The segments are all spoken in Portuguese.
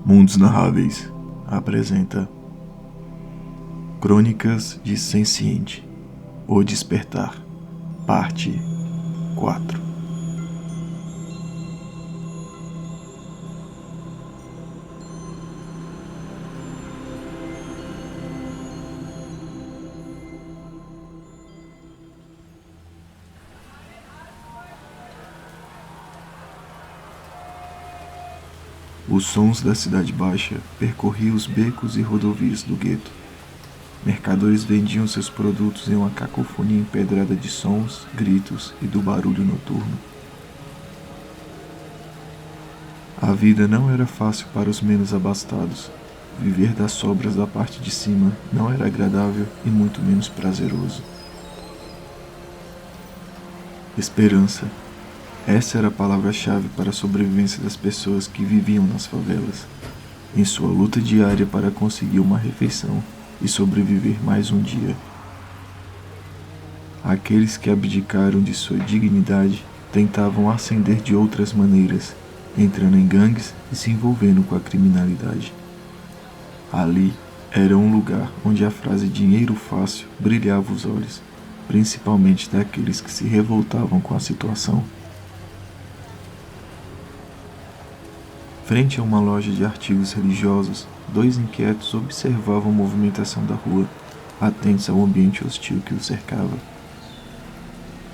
Mundos Narráveis apresenta Crônicas de Senciente, O Despertar, Parte 4. Os sons da Cidade Baixa percorriam os becos e rodovias do gueto. Mercadores vendiam seus produtos em uma cacofonia empedrada de sons, gritos e do barulho noturno. A vida não era fácil para os menos abastados. Viver das sobras da parte de cima não era agradável e muito menos prazeroso. Esperança. Essa era a palavra-chave para a sobrevivência das pessoas que viviam nas favelas, em sua luta diária para conseguir uma refeição e sobreviver mais um dia. Aqueles que abdicaram de sua dignidade tentavam ascender de outras maneiras, entrando em gangues e se envolvendo com a criminalidade. Ali era um lugar onde a frase dinheiro fácil brilhava os olhos, principalmente daqueles que se revoltavam com a situação. Frente a uma loja de artigos religiosos, dois inquietos observavam a movimentação da rua, atentos ao ambiente hostil que os cercava.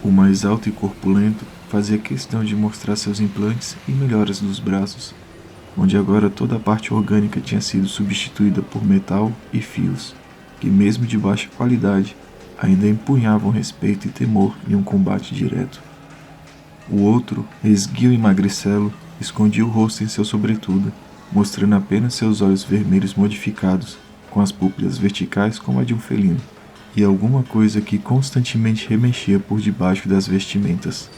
O mais alto e corpulento fazia questão de mostrar seus implantes e melhoras dos braços, onde agora toda a parte orgânica tinha sido substituída por metal e fios, que mesmo de baixa qualidade, ainda empunhavam respeito e temor em um combate direto. O outro, esguio e magricelo, escondia o rosto em seu sobretudo, mostrando apenas seus olhos vermelhos modificados, com as púpilas verticais como a de um felino, e alguma coisa que constantemente remexia por debaixo das vestimentas.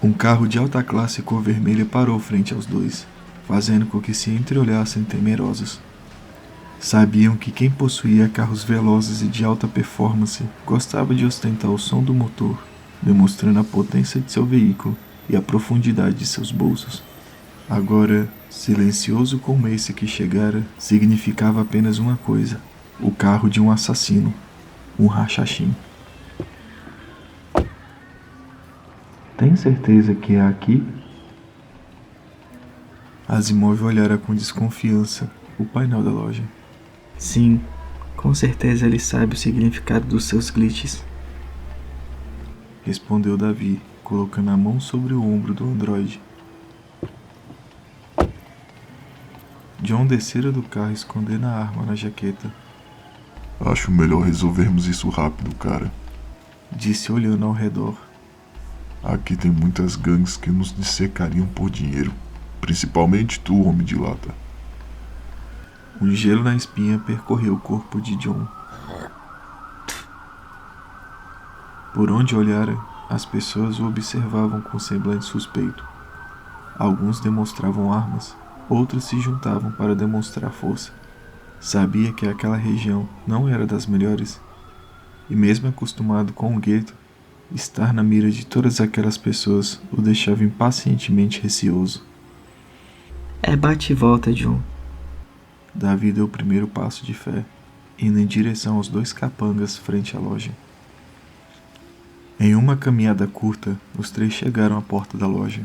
Um carro de alta classe cor vermelha parou frente aos dois, fazendo com que se entreolhassem temerosos. Sabiam que quem possuía carros velozes e de alta performance gostava de ostentar o som do motor, demonstrando a potência de seu veículo e a profundidade de seus bolsos. Agora, silencioso como esse que chegara, significava apenas uma coisa: o carro de um assassino, um rachachim. Tem certeza que é aqui? Asimov olhara com desconfiança o painel da loja. Sim, com certeza ele sabe o significado dos seus glitches, respondeu Davi, colocando a mão sobre o ombro do androide. John descera do carro escondendo a arma na jaqueta. Acho melhor resolvermos isso rápido, cara, disse olhando ao redor. Aqui tem muitas gangues que nos dissecariam por dinheiro, principalmente tu, homem de lata. Um gelo na espinha percorreu o corpo de John. Por onde olhara, as pessoas o observavam com semblante suspeito. Alguns demonstravam armas, outros se juntavam para demonstrar força. Sabia que aquela região não era das melhores, e mesmo acostumado com o gueto, estar na mira de todas aquelas pessoas o deixava impacientemente receoso. É bate e volta, John. Davi deu o primeiro passo de fé, indo em direção aos dois capangas frente à loja. Em uma caminhada curta, os três chegaram à porta da loja.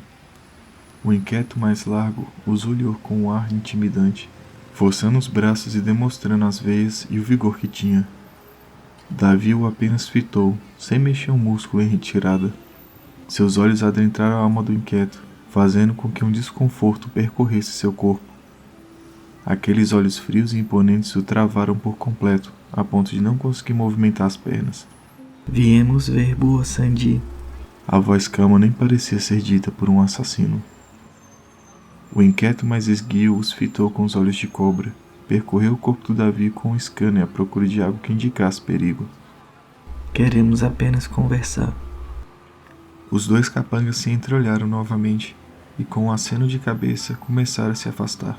O inquieto mais largo os olhou com um ar intimidante, forçando os braços e demonstrando as veias e o vigor que tinha. Davi o apenas fitou, sem mexer um músculo em retirada. Seus olhos adentraram a alma do inquieto, fazendo com que um desconforto percorresse seu corpo. Aqueles olhos frios e imponentes o travaram por completo, a ponto de não conseguir movimentar as pernas. Viemos ver boa Sandy. A voz calma nem parecia ser dita por um assassino. O inquieto mais esguio os fitou com os olhos de cobra, percorreu o corpo do Davi com um scanner à procura de algo que indicasse perigo. Queremos apenas conversar. Os dois capangas se entreolharam novamente e, com um aceno de cabeça, começaram a se afastar.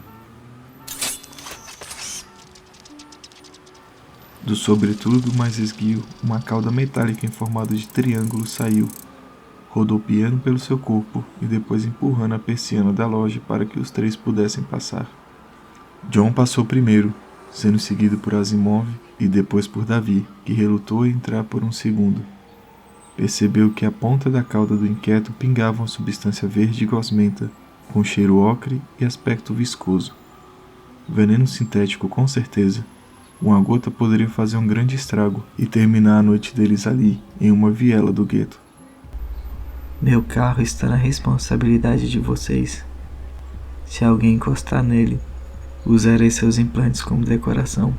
Do sobretudo do mais esguio, uma cauda metálica em formato de triângulo saiu, rodopiando pelo seu corpo e depois empurrando a persiana da loja para que os três pudessem passar. John passou primeiro, sendo seguido por Asimov e depois por Davi, que relutou em entrar por um segundo. Percebeu que a ponta da cauda do inquieto pingava uma substância verde gosmenta, com cheiro ocre e aspecto viscoso. Veneno sintético, com certeza. Uma gota poderia fazer um grande estrago e terminar a noite deles ali, em uma viela do gueto. Meu carro está na responsabilidade de vocês. Se alguém encostar nele, usarei seus implantes como decoração.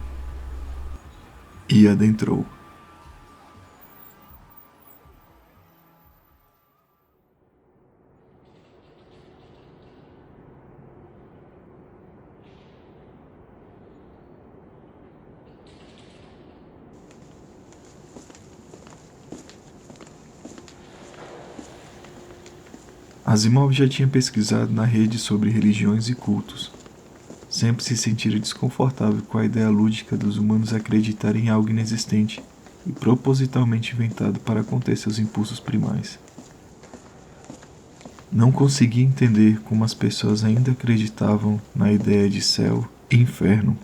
E adentrou. Asimov já tinha pesquisado na rede sobre religiões e cultos. Sempre se sentira desconfortável com a ideia lúdica dos humanos acreditarem em algo inexistente e propositalmente inventado para conter seus impulsos primais. Não conseguia entender como as pessoas ainda acreditavam na ideia de céu e inferno,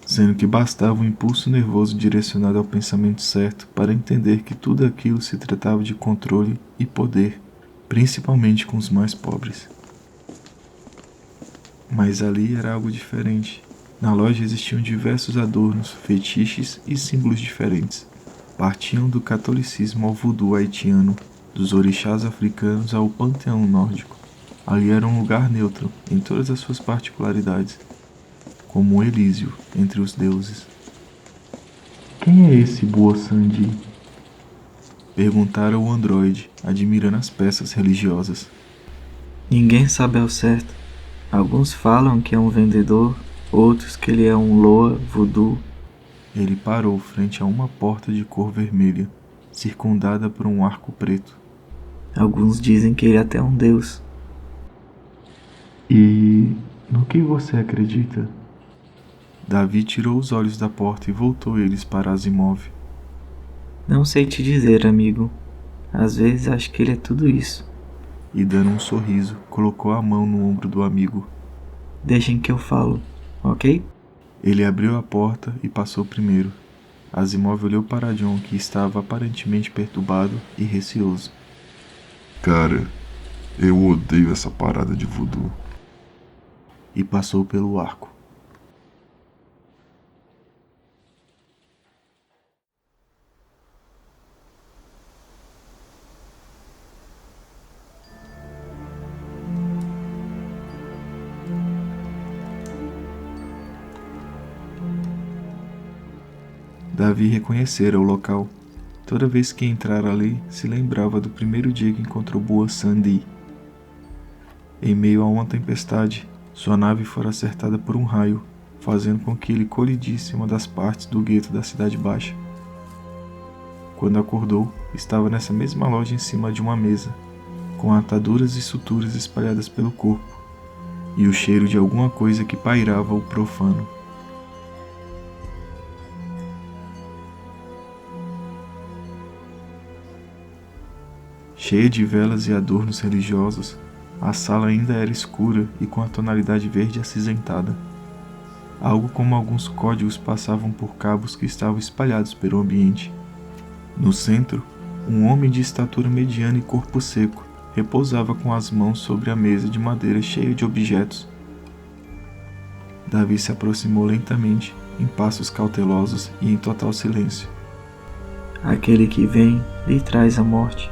sendo que bastava um impulso nervoso direcionado ao pensamento certo para entender que tudo aquilo se tratava de controle e poder, principalmente com os mais pobres. Mas ali era algo diferente. Na loja existiam diversos adornos, fetiches e símbolos diferentes. Partiam do catolicismo ao voodoo haitiano, dos orixás africanos ao panteão nórdico. Ali era um lugar neutro, em todas as suas particularidades, como um Elísio entre os deuses. Quem é esse Boa Sandi? Perguntara o androide, admirando as peças religiosas. Ninguém sabe ao certo. Alguns falam que é um vendedor, outros que ele é um loa voodoo. Ele parou frente a uma porta de cor vermelha, circundada por um arco preto. Alguns dizem que ele é até um deus. E no que você acredita? Davi tirou os olhos da porta e voltou eles para Asimov. Não sei te dizer, amigo. Às vezes acho que ele é tudo isso. E dando um sorriso, colocou a mão no ombro do amigo. Deixem que eu falo, ok? Ele abriu a porta e passou primeiro. Asimov olhou para John, que estava aparentemente perturbado e receoso. Cara, eu odeio essa parada de voodoo. E passou pelo arco. Davi reconhecera o local. Toda vez que entrara ali, se lembrava do primeiro dia que encontrou Boa Sandi. Em meio a uma tempestade, sua nave fora acertada por um raio, fazendo com que ele colidisse em uma das partes do gueto da Cidade Baixa. Quando acordou, estava nessa mesma loja em cima de uma mesa, com ataduras e suturas espalhadas pelo corpo, e o cheiro de alguma coisa que pairava o profano. Cheia de velas e adornos religiosos, a sala ainda era escura e com a tonalidade verde acinzentada. Algo como alguns códigos passavam por cabos que estavam espalhados pelo ambiente. No centro, um homem de estatura mediana e corpo seco repousava com as mãos sobre a mesa de madeira cheia de objetos. Davi se aproximou lentamente, em passos cautelosos e em total silêncio. Aquele que vem lhe traz a morte.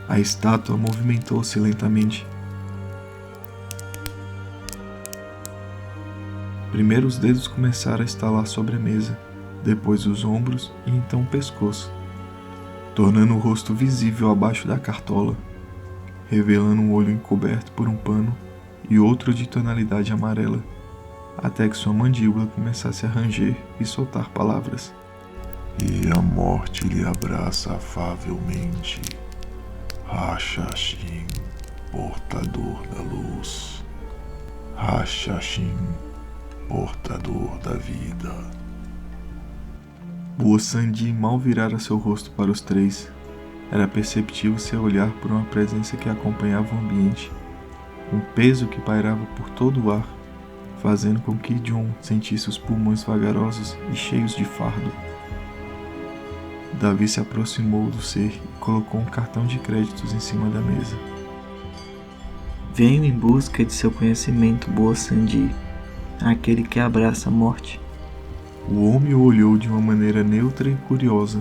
A estátua movimentou-se lentamente. Primeiro os dedos começaram a estalar sobre a mesa, depois os ombros e então o pescoço, tornando o rosto visível abaixo da cartola, revelando um olho encoberto por um pano e outro de tonalidade amarela, até que sua mandíbula começasse a ranger e soltar palavras. E a morte lhe abraça afavelmente. Hashashin, portador da luz. Hashashin, portador da vida. Boa Sandi mal virara seu rosto para os três. Era perceptível seu olhar por uma presença que acompanhava o ambiente, um peso que pairava por todo o ar, fazendo com que John sentisse os pulmões vagarosos e cheios de fardo. Davi se aproximou do ser e colocou um cartão de créditos em cima da mesa. Venho em busca de seu conhecimento, Boa Sandi, aquele que abraça a morte. O homem o olhou de uma maneira neutra e curiosa.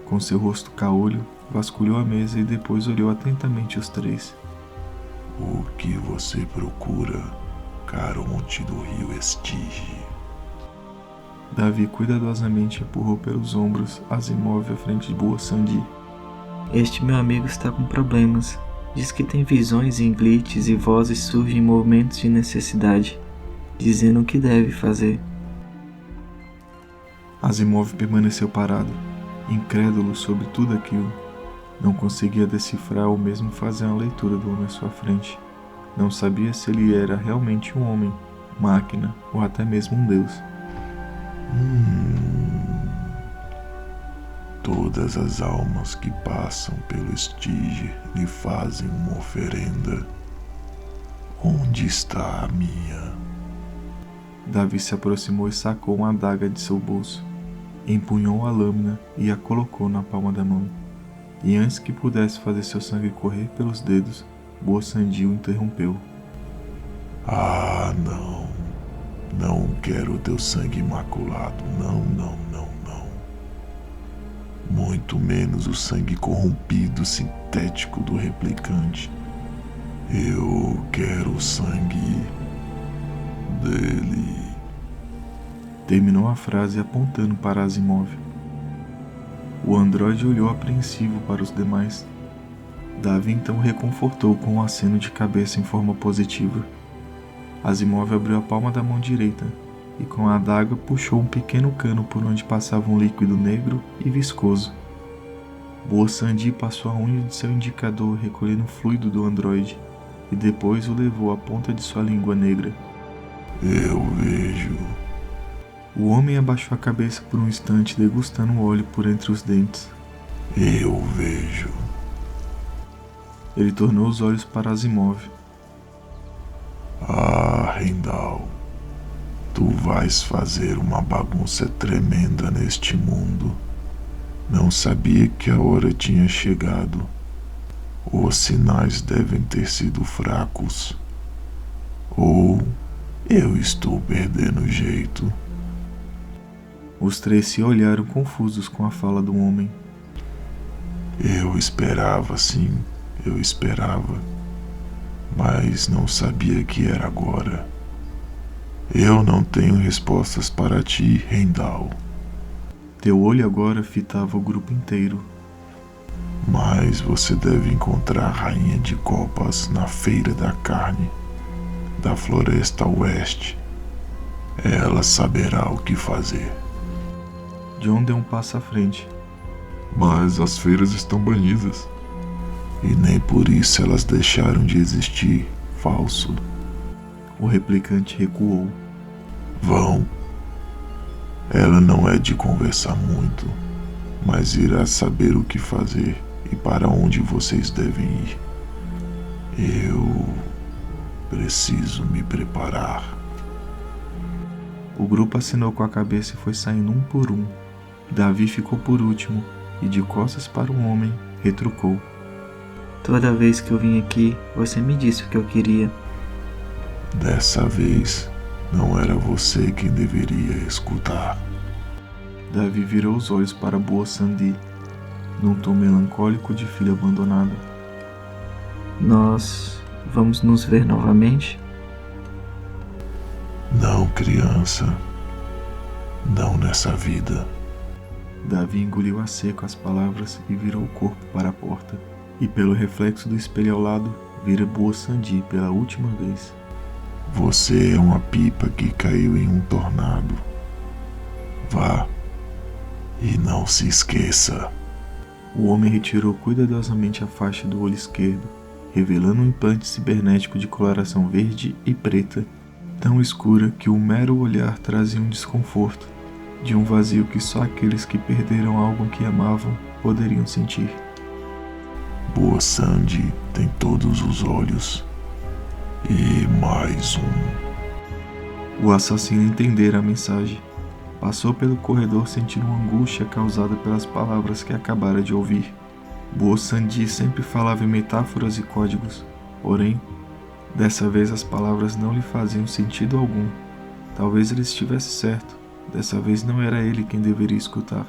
Com seu rosto caolho, vasculhou a mesa e depois olhou atentamente os três. O que você procura, Caronte do rio Estige? Davi cuidadosamente empurrou pelos ombros Asimov à frente de Boa Sandi. Este meu amigo está com problemas. Diz que tem visões em glitches e vozes surgem em momentos de necessidade, dizendo o que deve fazer. Asimov permaneceu parado, incrédulo sobre tudo aquilo. Não conseguia decifrar ou mesmo fazer uma leitura do homem à sua frente. Não sabia se ele era realmente um homem, máquina ou até mesmo um deus. Todas as almas que passam pelo Estige lhe fazem uma oferenda. Onde está a minha? Davi se aproximou e sacou uma adaga de seu bolso. Empunhou a lâmina e a colocou na palma da mão. E antes que pudesse fazer seu sangue correr pelos dedos, Boa Sandi o interrompeu. Ah, não. Não quero teu sangue imaculado. Não. Muito menos o sangue corrompido sintético do replicante. Eu quero o sangue dele. Terminou a frase apontando para Asimov. O androide olhou apreensivo para os demais. Davi então o reconfortou com um aceno de cabeça em forma positiva. Asimov abriu a palma da mão direita e com a adaga puxou um pequeno cano por onde passava um líquido negro e viscoso. Boa Sandi passou a unha de seu indicador recolhendo o fluido do androide e depois o levou à ponta de sua língua negra. Eu vejo. O homem abaixou a cabeça por um instante, degustando o óleo por entre os dentes. Eu vejo. Ele tornou os olhos para Asimov. Ah, Heimdall. Tu vais fazer uma bagunça tremenda neste mundo. Não sabia que a hora tinha chegado. Os sinais devem ter sido fracos. Ou eu estou perdendo o jeito. Os três se olharam confusos com a fala do homem. Eu esperava, sim, eu esperava. Mas não sabia que era agora. Eu não tenho respostas para ti, Heimdall. Teu olho agora fitava o grupo inteiro. Mas você deve encontrar a Rainha de Copas na Feira da Carne, da Floresta Oeste. Ela saberá o que fazer. John deu um passo à frente. Mas as feiras estão banidas. E nem por isso elas deixaram de existir, falso. O replicante recuou. Vão. Ela não é de conversar muito, mas irá saber o que fazer e para onde vocês devem ir. Eu preciso me preparar. O grupo acenou com a cabeça e foi saindo um por um. Davi ficou por último e, de costas para o homem, retrucou. Toda vez que eu vim aqui, você me disse o que eu queria. Dessa vez, não era você quem deveria escutar. Davi virou os olhos para Boa Sandi, num tom melancólico de filha abandonada. Nós vamos nos ver novamente? Não, criança. Não nessa vida. Davi engoliu a seco as palavras e virou o corpo para a porta. E pelo reflexo do espelho ao lado, vira Boa Sandi pela última vez. Você é uma pipa que caiu em um tornado. Vá. E não se esqueça. O homem retirou cuidadosamente a faixa do olho esquerdo, revelando um implante cibernético de coloração verde e preta, tão escura que o mero olhar trazia um desconforto, de um vazio que só aqueles que perderam algo que amavam poderiam sentir. Boa Sandy tem todos os olhos. E mais um. O assassino entendera a mensagem. Passou pelo corredor sentindo uma angústia causada pelas palavras que acabara de ouvir. Boa Sandy sempre falava em metáforas e códigos, porém, dessa vez as palavras não lhe faziam sentido algum. Talvez ele estivesse certo, dessa vez não era ele quem deveria escutar,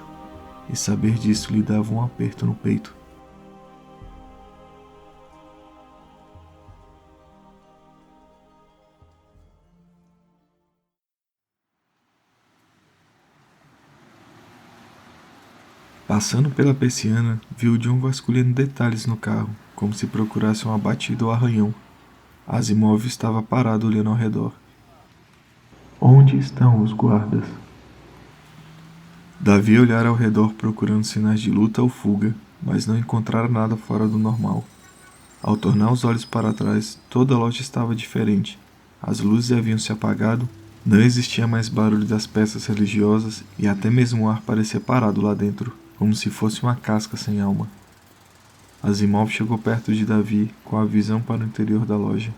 e saber disso lhe dava um aperto no peito. Passando pela persiana, viu John vasculhando detalhes no carro, como se procurasse uma batida ou arranhão. Asimov estava parado olhando ao redor. Onde estão os guardas? Davi olhara ao redor procurando sinais de luta ou fuga, mas não encontrara nada fora do normal. Ao tornar os olhos para trás, toda a loja estava diferente. As luzes haviam se apagado, não existia mais barulho das peças religiosas e até mesmo o ar parecia parado lá dentro, como se fosse uma casca sem alma. Asimov chegou perto de Davi, com a visão para o interior da loja.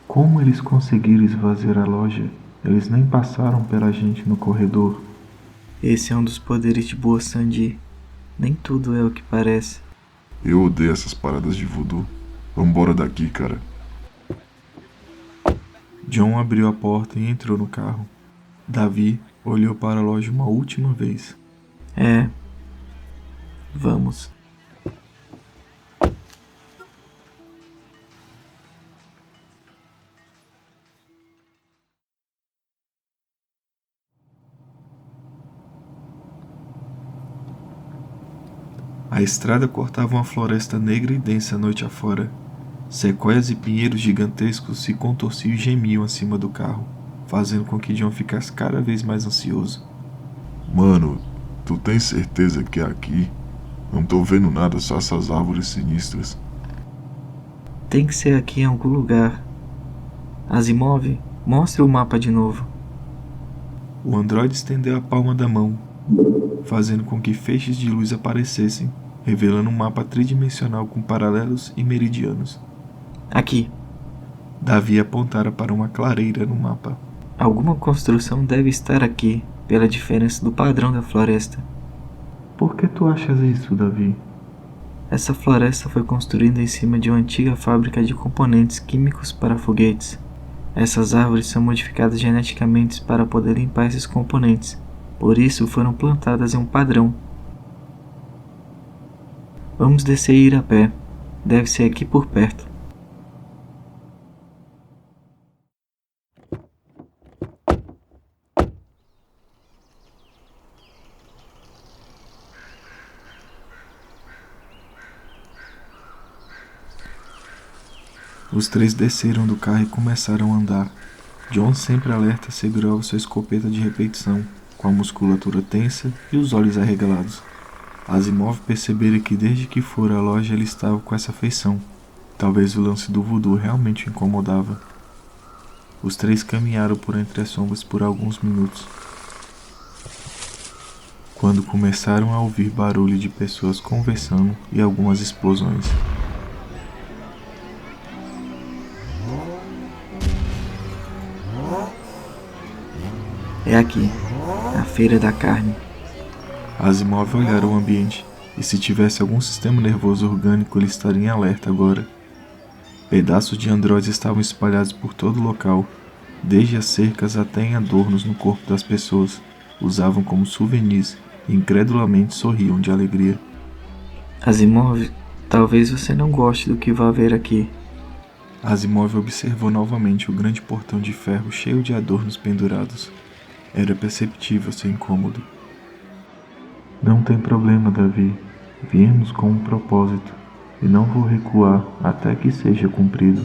Como eles conseguiram esvaziar a loja? Eles nem passaram pela gente no corredor. Esse é um dos poderes de Boa Sandy. Nem tudo é o que parece. Eu odeio essas paradas de voodoo. Vambora daqui, cara. John abriu a porta e entrou no carro. Davi olhou para a loja uma última vez. Vamos. A estrada cortava uma floresta negra e densa a noite afora. Sequoias e pinheiros gigantescos se contorciam e gemiam acima do carro, fazendo com que John ficasse cada vez mais ansioso. Mano, tu tem certeza que é aqui? Não tô vendo nada, só essas árvores sinistras. Tem que ser aqui em algum lugar. Asimov, mostre o mapa de novo. O androide estendeu a palma da mão, fazendo com que feixes de luz aparecessem, revelando um mapa tridimensional com paralelos e meridianos. Aqui. Davi apontara para uma clareira no mapa. Alguma construção deve estar aqui, pela diferença do padrão da floresta. Por que tu achas isso, Davi? Essa floresta foi construída em cima de uma antiga fábrica de componentes químicos para foguetes. Essas árvores são modificadas geneticamente para poder limpar esses componentes. Por isso foram plantadas em um padrão. Vamos descer e ir a pé. Deve ser aqui por perto. Os três desceram do carro e começaram a andar. John, sempre alerta, segurava sua escopeta de repetição, com a musculatura tensa e os olhos arregalados. Asimov percebera que desde que fora à loja ele estava com essa feição. Talvez o lance do voodoo realmente o incomodava. Os três caminharam por entre as sombras por alguns minutos, quando começaram a ouvir barulho de pessoas conversando e algumas explosões. É aqui, a feira da carne. Asimov olhara o ambiente, e se tivesse algum sistema nervoso orgânico ele estaria em alerta agora. Pedaços de androides estavam espalhados por todo o local, desde as cercas até em adornos no corpo das pessoas. Usavam como souvenirs e incredulamente sorriam de alegria. Asimov, talvez você não goste do que vai ver aqui. Asimov observou novamente o grande portão de ferro cheio de adornos pendurados. Era perceptível seu incômodo. Não tem problema, Davi. Viemos com um propósito, e não vou recuar até que seja cumprido.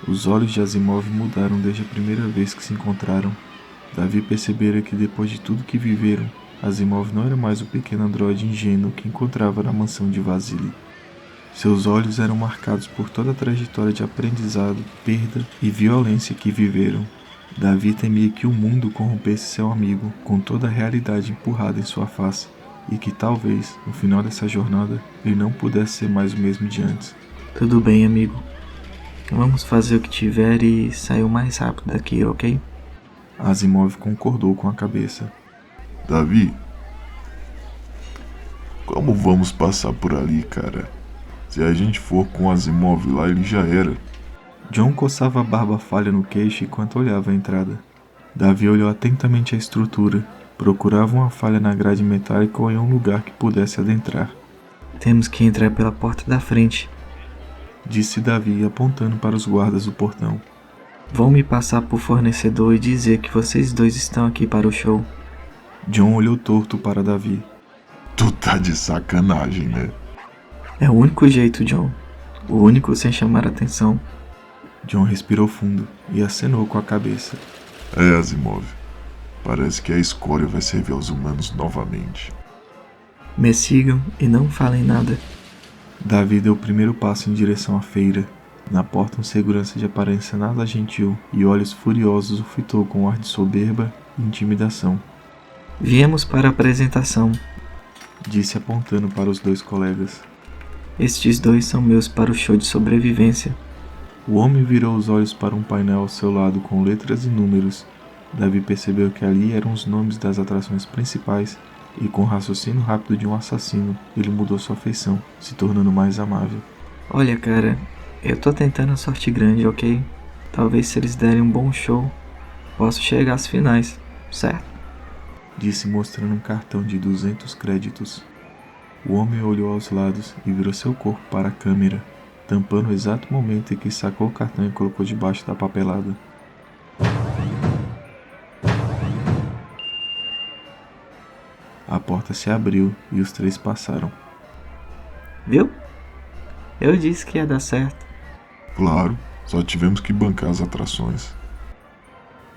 Os olhos de Asimov mudaram desde a primeira vez que se encontraram. Davi percebera que depois de tudo que viveram, Asimov não era mais o pequeno androide ingênuo que encontrava na mansão de Vasily. Seus olhos eram marcados por toda a trajetória de aprendizado, perda e violência que viveram. Davi temia que o mundo corrompesse seu amigo com toda a realidade empurrada em sua face, e que talvez, no final dessa jornada, ele não pudesse ser mais o mesmo de antes. Tudo bem, amigo. Vamos fazer o que tiver e sair o mais rápido daqui, ok? Asimov concordou com a cabeça. Davi, como vamos passar por ali, cara? Se a gente for com Asimov lá, ele já era. John coçava a barba falha no queixo enquanto olhava a entrada. Davi olhou atentamente a estrutura. Procurava uma falha na grade metálica ou em um lugar que pudesse adentrar. Temos que entrar pela porta da frente, disse Davi apontando para os guardas do portão. Vão me passar por fornecedor e dizer que vocês dois estão aqui para o show. John olhou torto para Davi. Tu tá de sacanagem, né? É o único jeito, John. O único sem chamar atenção. John respirou fundo e acenou com a cabeça. É, Asimov. Parece que a escória vai servir aos humanos novamente. Me sigam e não falem nada. Davi deu o primeiro passo em direção à feira. Na porta, um segurança de aparência nada gentil e olhos furiosos o fitou com um ar de soberba e intimidação. Viemos para a apresentação, disse apontando para os dois colegas. Estes dois são meus para o show de sobrevivência. O homem virou os olhos para um painel ao seu lado com letras e números. Davi percebeu que ali eram os nomes das atrações principais e, com o raciocínio rápido de um assassino, ele mudou sua feição, se tornando mais amável. Olha, cara, eu tô tentando a sorte grande, ok? Talvez se eles derem um bom show, posso chegar às finais, certo? Disse mostrando um cartão de 200 créditos. O homem olhou aos lados e virou seu corpo para a câmera, tampando o exato momento em que sacou o cartão e colocou debaixo da papelada. A porta se abriu e os três passaram. Viu? Eu disse que ia dar certo. Claro, só tivemos que bancar as atrações.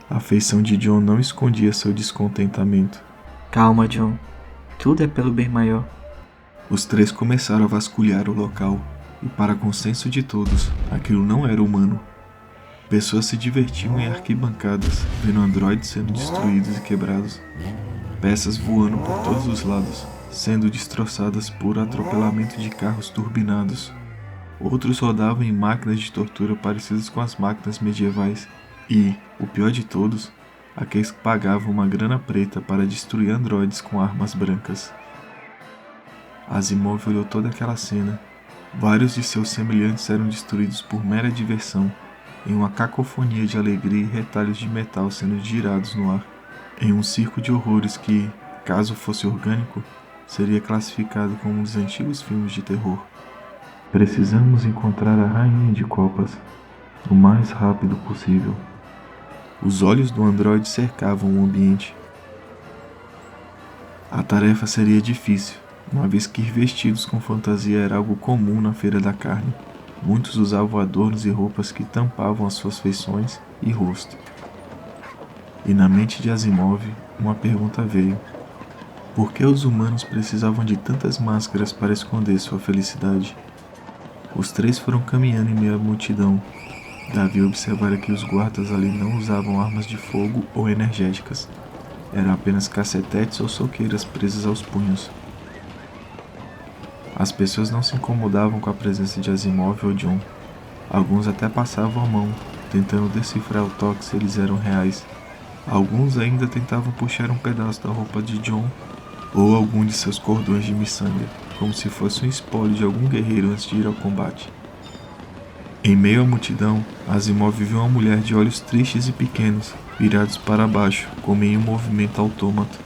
A feição de John não escondia seu descontentamento. Calma, John. Tudo é pelo bem maior. Os três começaram a vasculhar o local, e para consenso de todos, aquilo não era humano. Pessoas se divertiam em arquibancadas, vendo androides sendo destruídos e quebrados. Peças voando por todos os lados, sendo destroçadas por atropelamento de carros turbinados. Outros rodavam em máquinas de tortura parecidas com as máquinas medievais. E, o pior de todos, aqueles que pagavam uma grana preta para destruir androides com armas brancas. Asimov olhou toda aquela cena. Vários de seus semelhantes eram destruídos por mera diversão, em uma cacofonia de alegria e retalhos de metal sendo girados no ar, em um circo de horrores que, caso fosse orgânico, seria classificado como um dos antigos filmes de terror. Precisamos encontrar a Rainha de Copas, o mais rápido possível. Os olhos do androide cercavam o ambiente. A tarefa seria difícil, uma vez que ir vestidos com fantasia era algo comum na Feira da Carne. Muitos usavam adornos e roupas que tampavam as suas feições e rosto. E na mente de Asimov, uma pergunta veio. Por que os humanos precisavam de tantas máscaras para esconder sua felicidade? Os três foram caminhando em meio à multidão. Davi observara que os guardas ali não usavam armas de fogo ou energéticas. Eram apenas cacetetes ou soqueiras presas aos punhos. As pessoas não se incomodavam com a presença de Asimov ou John. Alguns até passavam a mão, tentando decifrar o toque se eles eram reais. Alguns ainda tentavam puxar um pedaço da roupa de John ou algum de seus cordões de miçanga, como se fosse um espólio de algum guerreiro antes de ir ao combate. Em meio à multidão, Asimov viu uma mulher de olhos tristes e pequenos, virados para baixo, como em um movimento autômato,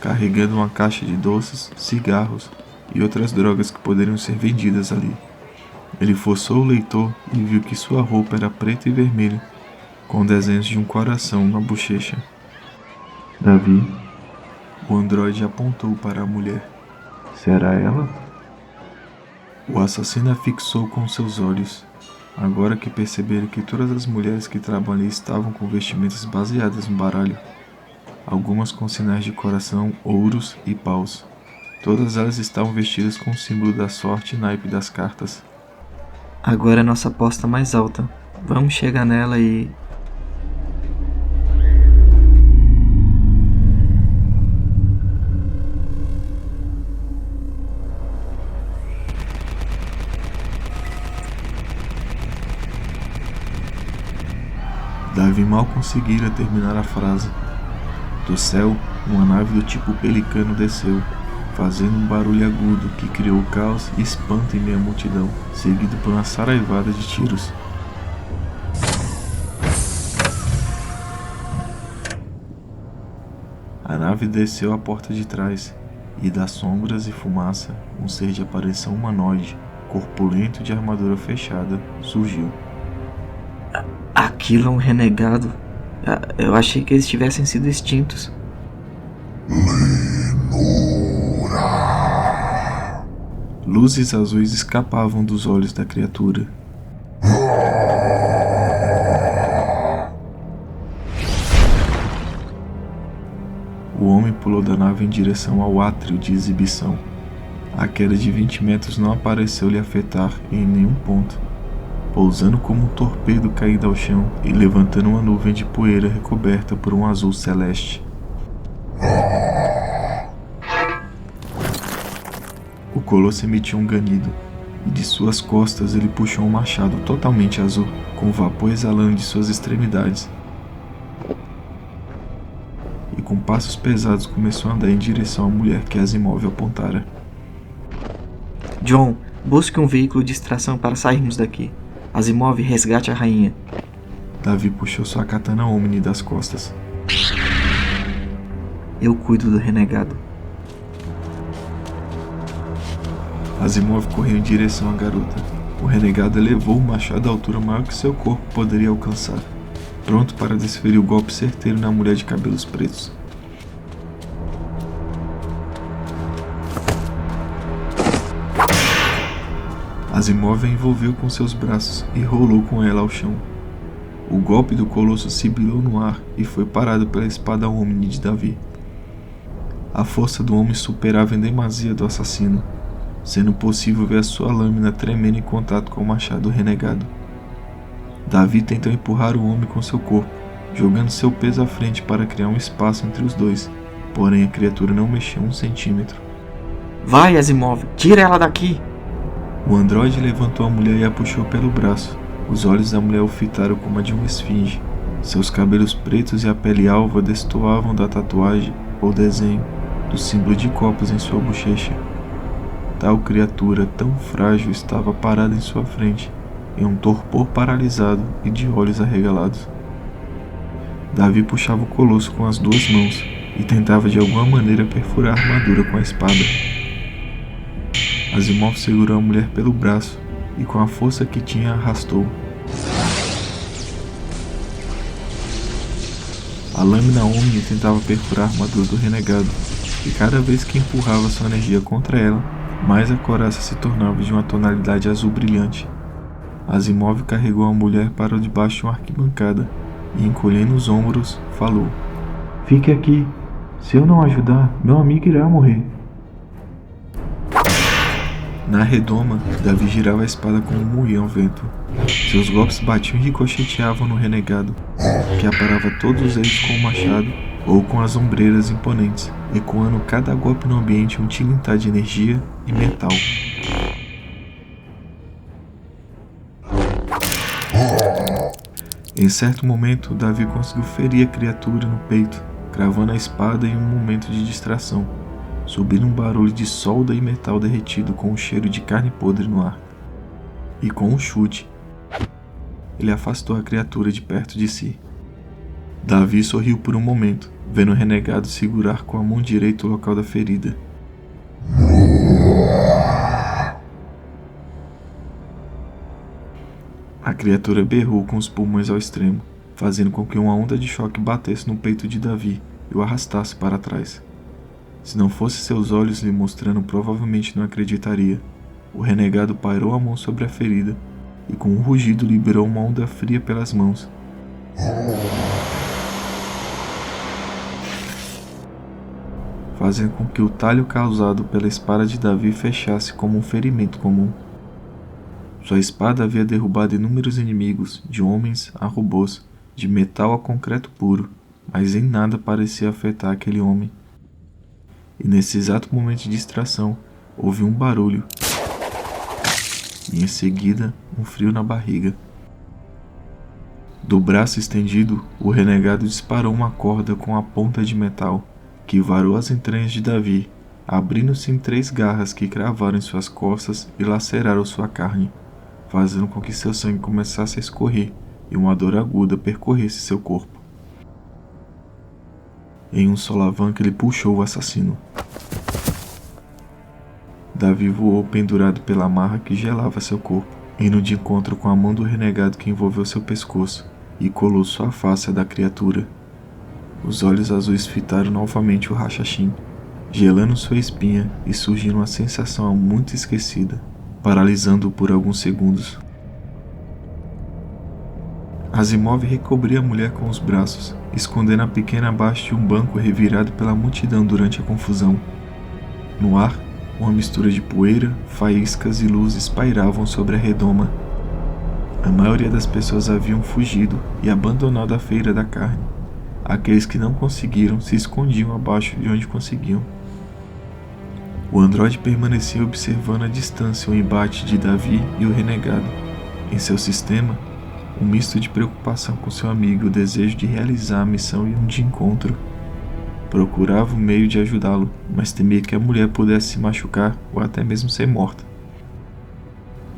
carregando uma caixa de doces, cigarros e outras drogas que poderiam ser vendidas ali. Ele forçou o leitor e viu que sua roupa era preta e vermelha, com desenhos de um coração na bochecha. Davi, o androide apontou para a mulher. Será ela? O assassino a fixou com seus olhos. Agora que perceberam que todas as mulheres que trabalham ali estavam com vestimentas baseadas no baralho, algumas com sinais de coração, ouros e paus. Todas elas estavam vestidas com o símbolo da sorte e naipe das cartas. Agora é nossa aposta mais alta. Vamos chegar nela e... mal conseguira terminar a frase. Do céu, uma nave do tipo pelicano desceu, fazendo um barulho agudo que criou caos e espanto em meio à multidão, seguido por uma saraivada de tiros. A nave desceu à porta de trás, e das sombras e fumaça, um ser de aparição humanoide, corpulento de armadura fechada, surgiu. Aquilo é um renegado. Eu achei que eles tivessem sido extintos. Luzes azuis escapavam dos olhos da criatura. O homem pulou da nave em direção ao átrio de exibição. A queda de 20 metros não pareceu lhe afetar em nenhum ponto, pousando como um torpedo caído ao chão e levantando uma nuvem de poeira recoberta por um azul celeste. O colosso emitiu um ganido, e de suas costas ele puxou um machado totalmente azul, com vapor exalando de suas extremidades. E com passos pesados começou a andar em direção à mulher que Asimov apontara. John, busque um veículo de extração para sairmos daqui. Asimov, resgate a rainha. Davi puxou sua katana Omni das costas. Eu cuido do renegado. Asimov correu em direção à garota. O renegado elevou o machado à altura maior que seu corpo poderia alcançar, pronto para desferir o golpe certeiro na mulher de cabelos pretos. Asimov a envolveu com seus braços e rolou com ela ao chão. O golpe do colosso sibilou no ar e foi parado pela espada Omni de Davi. A força do homem superava em demasia do assassino, sendo possível ver a sua lâmina tremendo em contato com o machado renegado. Davi tentou empurrar o homem com seu corpo, jogando seu peso à frente para criar um espaço entre os dois, porém a criatura não mexeu 1 centímetro. Vai, Asimov, tira ela daqui! O androide levantou a mulher e a puxou pelo braço. Os olhos da mulher o fitaram como a de uma esfinge. Seus cabelos pretos e a pele alva destoavam da tatuagem ou desenho do símbolo de copos em sua bochecha. Tal criatura tão frágil estava parada em sua frente, em um torpor paralisado e de olhos arregalados. Davi puxava o colosso com as 2 mãos e tentava de alguma maneira perfurar a armadura com a espada. Asimov segurou a mulher pelo braço e com a força que tinha a arrastou. A lâmina Omni tentava perfurar a armadura do renegado, e cada vez que empurrava sua energia contra ela, mais a coraça se tornava de uma tonalidade azul brilhante. Asimov carregou a mulher para debaixo de uma arquibancada e, encolhendo os ombros, falou: "Fique aqui. Se eu não ajudar, meu amigo irá morrer." Na redoma, Davi girava a espada como um moinho ao vento. Seus golpes batiam e ricocheteavam no renegado, que aparava todos eles com o machado ou com as ombreiras imponentes, ecoando cada golpe no ambiente um tilintar de energia e metal. Em certo momento, Davi conseguiu ferir a criatura no peito, cravando a espada em um momento de distração, subindo um barulho de solda e metal derretido com um cheiro de carne podre no ar. E com um chute, ele afastou a criatura de perto de si. Davi sorriu por um momento, vendo o renegado segurar com a mão direita o local da ferida. A criatura berrou com os pulmões ao extremo, fazendo com que uma onda de choque batesse no peito de Davi e o arrastasse para trás. Se não fosse seus olhos lhe mostrando, provavelmente não acreditaria. O renegado pairou a mão sobre a ferida e com um rugido liberou uma onda fria pelas mãos. Fazendo com que o talho causado pela espada de Davi fechasse como um ferimento comum. Sua espada havia derrubado inúmeros inimigos, de homens a robôs, de metal a concreto puro, mas em nada parecia afetar aquele homem. E nesse exato momento de distração, houve um barulho, e em seguida, um frio na barriga. Do braço estendido, o renegado disparou uma corda com a ponta de metal, que varou as entranhas de Davi, abrindo-se em 3 garras que cravaram em suas costas e laceraram sua carne, fazendo com que seu sangue começasse a escorrer e uma dor aguda percorresse seu corpo. Em um solavanco ele puxou o assassino. Davi voou pendurado pela amarra que gelava seu corpo, indo de encontro com a mão do renegado que envolveu seu pescoço e colou sua face à da criatura. Os olhos azuis fitaram novamente o Rachachim, gelando sua espinha e surgindo uma sensação muito esquecida, paralisando-o por alguns segundos. Asimov recobria a mulher com os braços, escondendo a pequena abaixo de um banco revirado pela multidão durante a confusão. No ar, uma mistura de poeira, faíscas e luzes pairavam sobre a redoma. A maioria das pessoas haviam fugido e abandonado a feira da carne. Aqueles que não conseguiram se escondiam abaixo de onde conseguiam. O androide permanecia observando à distância o embate de Davi e o renegado. Em seu sistema, um misto de preocupação com seu amigo e o desejo de realizar a missão iam de encontro. Procurava um meio de ajudá-lo, mas temia que a mulher pudesse se machucar ou até mesmo ser morta.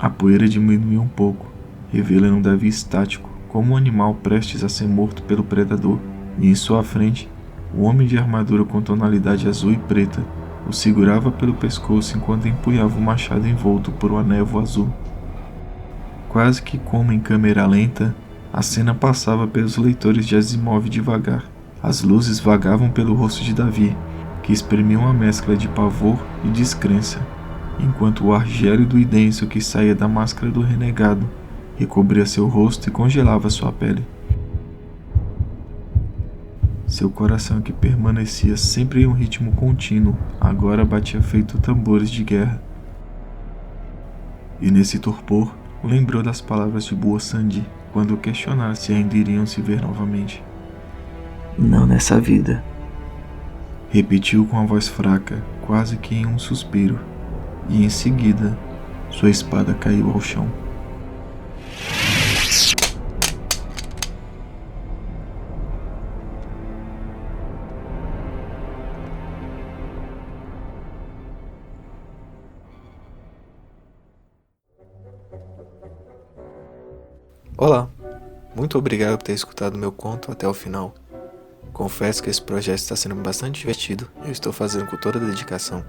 A poeira diminuiu um pouco, revelando Davi estático, como um animal prestes a ser morto pelo predador, e em sua frente, o homem de armadura com tonalidade azul e preta o segurava pelo pescoço enquanto empunhava o machado envolto por uma névoa azul. Quase que como em câmera lenta, a cena passava pelos leitores de Asimov devagar. As luzes vagavam pelo rosto de Davi, que exprimia uma mescla de pavor e descrença, enquanto o ar gélido e denso que saía da máscara do renegado recobria seu rosto e congelava sua pele. Seu coração, que permanecia sempre em um ritmo contínuo, agora batia feito tambores de guerra. E nesse torpor, lembrou das palavras de Bua Sandi, quando questionara se ainda iriam se ver novamente. Não nessa vida. Repetiu com a voz fraca, quase que em um suspiro, e em seguida, sua espada caiu ao chão. Olá, muito obrigado por ter escutado meu conto até o final. Confesso que esse projeto está sendo bastante divertido e eu estou fazendo com toda a dedicação.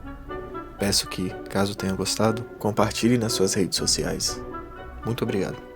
Peço que, caso tenha gostado, compartilhe nas suas redes sociais. Muito obrigado.